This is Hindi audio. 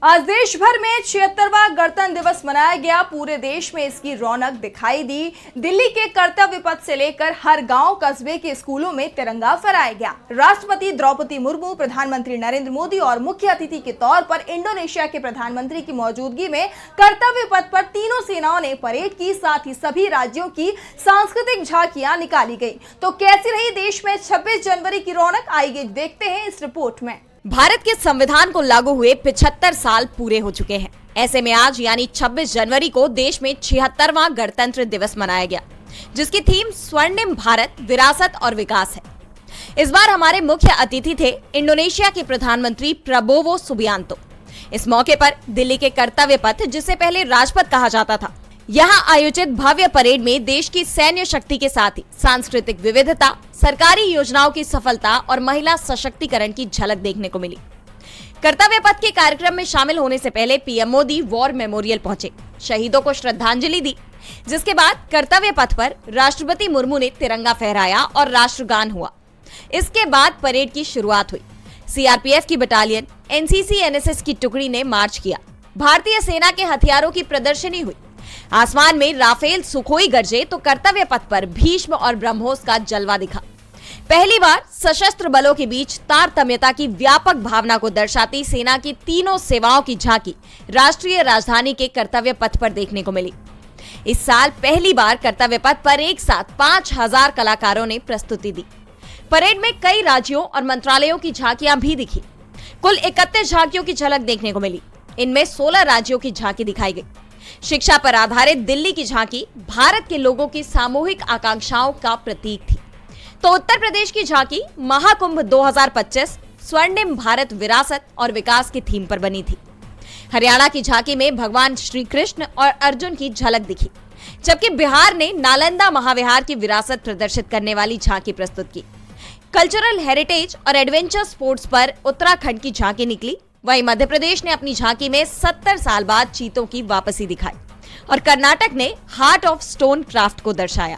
आज देश भर में 76वां गणतंत्र दिवस मनाया गया। पूरे देश में इसकी रौनक दिखाई दी। दिल्ली के कर्तव्य पथ से लेकर हर गांव कस्बे के स्कूलों में तिरंगा फहराया गया। राष्ट्रपति द्रौपदी मुर्मू, प्रधानमंत्री नरेंद्र मोदी और मुख्य अतिथि के तौर पर इंडोनेशिया के प्रधानमंत्री की मौजूदगी में कर्तव्य पथ पर तीनों सेनाओं ने परेड की। साथ ही सभी राज्यों की सांस्कृतिक झांकियां निकाली गई। तो कैसी रही देश में 26 जनवरी की रौनक, आइए देखते हैं इस रिपोर्ट में। भारत के संविधान को लागू हुए 75 साल पूरे हो चुके हैं। ऐसे में आज यानी 26 जनवरी को देश में 76वां गणतंत्र दिवस मनाया गया, जिसकी थीम स्वर्णिम भारत, विरासत और विकास है। इस बार हमारे मुख्य अतिथि थे इंडोनेशिया के प्रधानमंत्री प्रबोवो सुबियांतो। इस मौके पर दिल्ली के कर्तव्य पथ, जिसे पहले राजपथ कहा जाता था, यहाँ आयोजित भव्य परेड में देश की सैन्य शक्ति के साथ ही सांस्कृतिक विविधता, सरकारी योजनाओं की सफलता और महिला सशक्तिकरण की झलक देखने को मिली। कर्तव्य पथ के कार्यक्रम में शामिल होने से पहले पीएम मोदी वॉर मेमोरियल पहुंचे, शहीदों को श्रद्धांजलि दी, जिसके बाद कर्तव्य पथ पर राष्ट्रपति मुर्मू ने तिरंगा फहराया और राष्ट्रगान हुआ। इसके बाद परेड की शुरुआत हुई। सीआरपीएफ की बटालियन, एनसीसी, एनएसएस की टुकड़ी ने मार्च किया। भारतीय सेना के हथियारों की प्रदर्शनी हुई। आसमान में राफेल, सुखोई गरजे तो कर्तव्य पथ पर भीष्म और ब्रह्मोस का जलवा दिखा। पहली बार सशस्त्र बलों के बीच तारतम्यता की व्यापक भावना को दर्शाती सेना की तीनों सेवाओं की झांकी राष्ट्रीय राजधानी के कर्तव्य पथ पर देखने को मिली। इस साल पहली बार कर्तव्य पथ पर एक साथ 5000 कलाकारों ने प्रस्तुति दी। परेड में कई राज्यों और मंत्रालयों की झांकियां भी दिखी। कुल 31 झांकियों की झलक देखने को मिली। इनमें 16 राज्यों की झांकी दिखाई गई। शिक्षा पर आधारित दिल्ली की झांकी भारत के लोगों की सामूहिक आकांक्षाओं का प्रतीक थी। तो उत्तर प्रदेश की झांकी महाकुंभ 2025 स्वर्णिम भारत, विरासत और विकास की थीम पर बनी थी। हरियाणा की झांकी में भगवान श्री कृष्ण और अर्जुन की झलक दिखी, जबकि बिहार ने नालंदा महाविहार की विरासत प्रदर्शित करने वाली झांकी प्रस्तुत की। कल्चरल हेरिटेज और एडवेंचर स्पोर्ट्स पर उत्तराखंड की झांकी निकली। वहीं मध्य प्रदेश ने अपनी झांकी में 70 साल बाद चीतों की वापसी दिखाई और कर्नाटक ने हार्ट ऑफ स्टोन क्राफ्ट को दर्शाया।